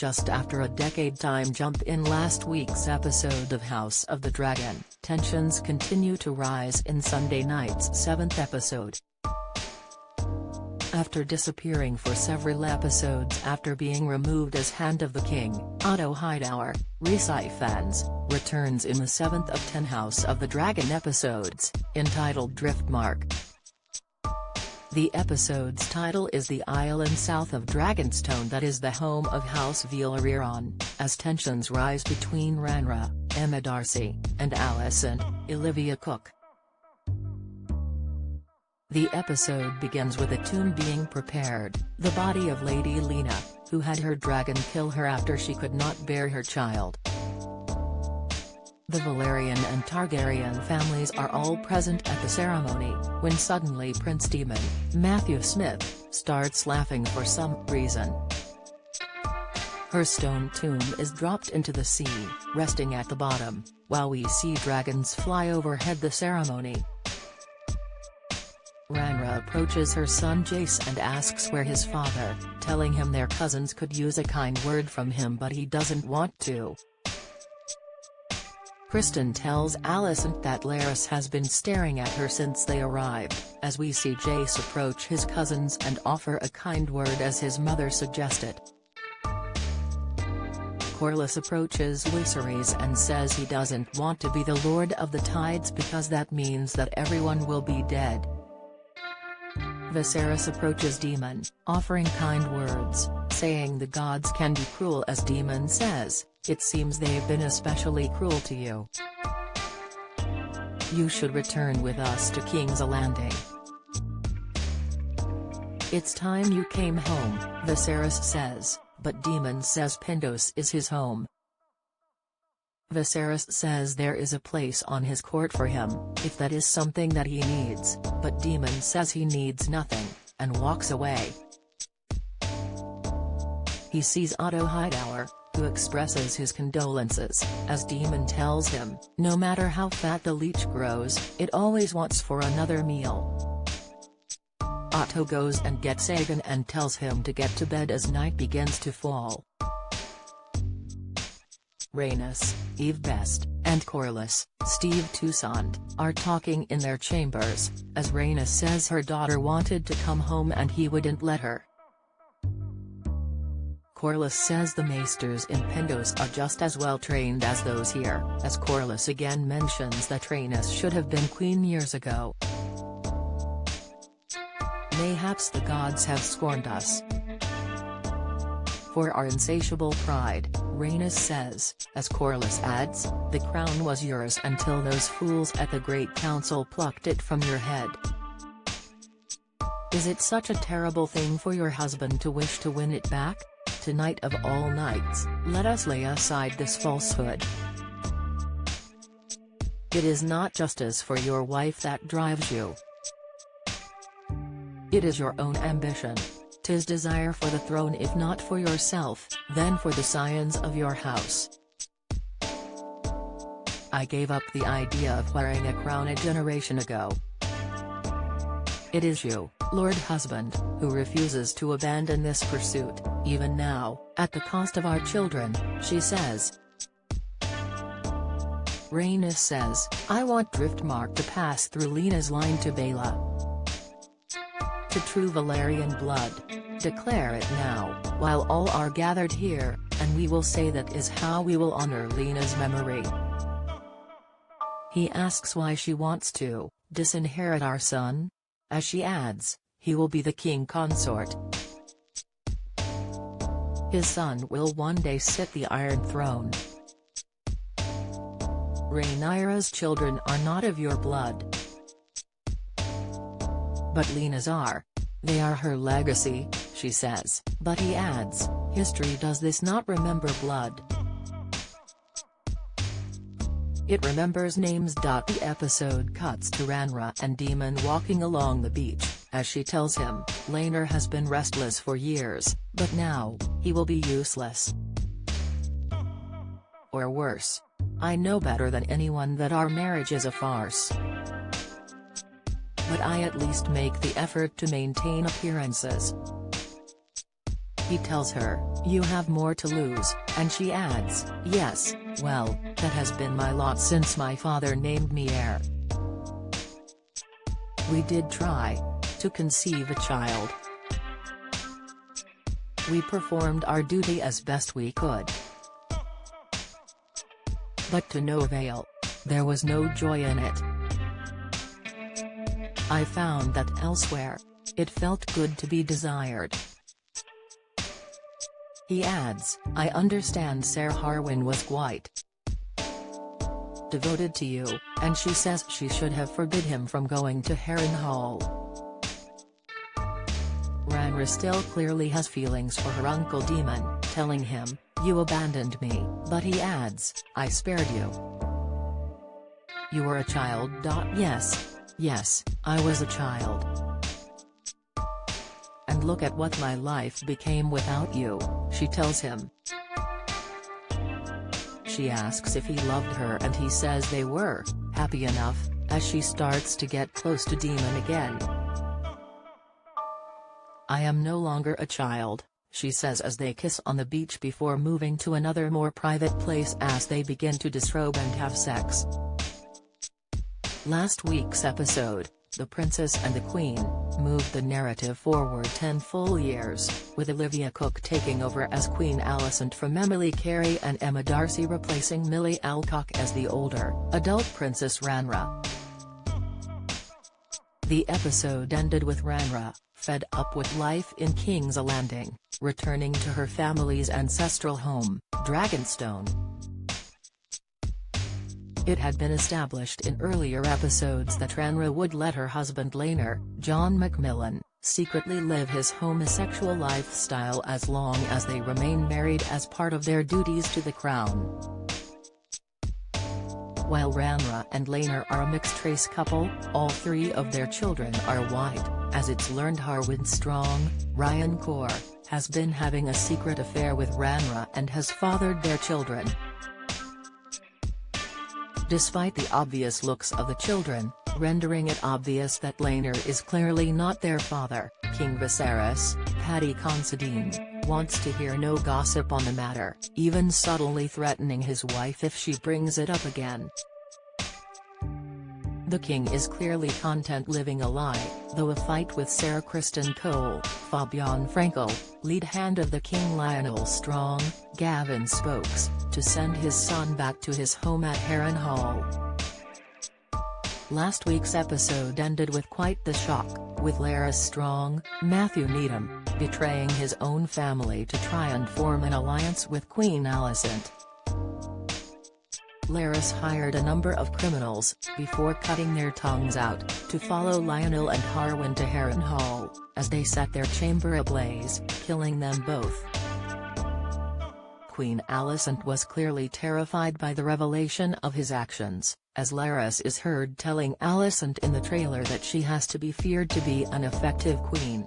Just after a decade time jump in last week's episode of House of the Dragon, tensions continue to rise in Sunday night's 7th episode. After disappearing for several episodes after being removed as Hand of the King, Otto Hightower, Rhysai fans, returns in the 7th of 10 House of the Dragon episodes, entitled Driftmark. The episode's title is The Island south of Dragonstone that is the home of House Vhagar, as tensions rise between Rhaenyra, Emma Darcy, and Alicent, Olivia Cook. The episode begins with a tomb being prepared, the body of Lady Lena, who had her dragon kill her after she could not bear her child. The Valyrian and Targaryen families are all present at the ceremony, when suddenly Prince Demon, Matthew Smith, starts laughing for some reason. Her stone tomb is dropped into the sea, resting at the bottom, while we see dragons fly overhead the ceremony. Rhaenyra approaches her son Jace and asks where his father, telling him their cousins could use a kind word from him but he doesn't want to. Kristen tells Alicent that Larys has been staring at her since they arrived, as we see Jace approach his cousins and offer a kind word as his mother suggested. Corlys approaches Lucerys and says he doesn't want to be the Lord of the Tides because that means that everyone will be dead. Viserys approaches Daemon, offering kind words, saying the gods can be cruel as Daemon says, it seems they've been especially cruel to you. You should return with us to King's Landing. It's time you came home, Viserys says, but Daemon says Pendos is his home. Viserys says there is a place on his court for him, if that is something that he needs, but Daemon says he needs nothing, and walks away. He sees Otto Hightower, who expresses his condolences, as Daemon tells him, no matter how fat the leech grows, it always wants for another meal. Otto goes and gets Aegon and tells him to get to bed as night begins to fall. Rhaenys, Eve Best, and Corlys, Steve Toussaint, are talking in their chambers, as Rhaenys says her daughter wanted to come home and he wouldn't let her. Corlys says the maesters in Pendos are just as well trained as those here, as Corlys again mentions that Rhaenys should have been queen years ago. Mayhaps the gods have scorned us for our insatiable pride, Rhaenys says, as Corlys adds, the crown was yours until those fools at the Great Council plucked it from your head. Is it such a terrible thing for your husband to wish to win it back? Tonight of all nights, let us lay aside this falsehood. It is not justice for your wife that drives you. It is your own ambition. 'Tis desire for the throne, if not for yourself, then for the scions of your house. I gave up the idea of wearing a crown a generation ago. It is you, Lord Husband, who refuses to abandon this pursuit, even now, at the cost of our children, she says. Rhaenys says, I want Driftmark to pass through Lena's line to Baela. To true Valyrian blood. Declare it now, while all are gathered here, and we will say that is how we will honor Lena's memory. He asks why she wants to disinherit our son? As she adds, he will be the king consort. His son will one day sit the Iron Throne. Rhaenyra's children are not of your blood. But Lena's are. They are her legacy, she says, but he adds, history does this not remember blood. It remembers names. The episode cuts to Rhaenyra and Daemon walking along the beach, as she tells him, Laenor has been restless for years, but now, he will be useless. Or worse. I know better than anyone that our marriage is a farce. But I at least make the effort to maintain appearances. He tells her, "You have more to lose," and she adds, "Yes, well, that has been my lot since my father named me heir. We did try to conceive a child. We performed our duty as best we could. But to no avail. There was no joy in it. I found that elsewhere. It felt good to be desired." He adds, "I understand Sir Harwin was quite devoted to you, and she says she should have forbid him from going to Harrenhal." Rhaenyra still clearly has feelings for her Uncle Daemon, telling him, "You abandoned me," but he adds, "I spared you. You were a child. Yes, I was a child. And look at what my life became without you," she tells him. She asks if he loved her and he says they were happy enough, as she starts to get close to Daemon again. "I am no longer a child," she says as they kiss on the beach before moving to another more private place as they begin to disrobe and have sex. Last week's episode, The Princess and the Queen, moved the narrative forward 10 full years, with Olivia Cooke taking over as Queen Alicent from Emily Carey and Emma Darcy replacing Millie Alcock as the older, adult Princess Rhaenyra. The episode ended with Rhaenyra, fed up with life in King's Landing, returning to her family's ancestral home, Dragonstone. It had been established in earlier episodes that Rhaenyra would let her husband Laenor, John Macmillan, secretly live his homosexual lifestyle as long as they remain married as part of their duties to the crown. While Rhaenyra and Laenor are a mixed-race couple, all 3 of their children are white, as it's learned Harwin's strong, Ryan Core, has been having a secret affair with Rhaenyra and has fathered their children. Despite the obvious looks of the children, rendering it obvious that Laenor is clearly not their father, King Viserys, Paddy Considine, wants to hear no gossip on the matter, even subtly threatening his wife if she brings it up again. The king is clearly content living a lie, though a fight with Sarah Kristen Cole, Fabian Frankel, lead hand of the king Lionel Strong, Gavin Spokes, to send his son back to his home at Harrenhal. Last week's episode ended with quite the shock, with Larys Strong, Matthew Needham, betraying his own family to try and form an alliance with Queen Alicent. Larys hired a number of criminals, before cutting their tongues out, to follow Lionel and Harwin to Harrenhal, as they set their chamber ablaze, killing them both. Queen Alicent was clearly terrified by the revelation of his actions, as Larys is heard telling Alicent in the trailer that she has to be feared to be an effective queen.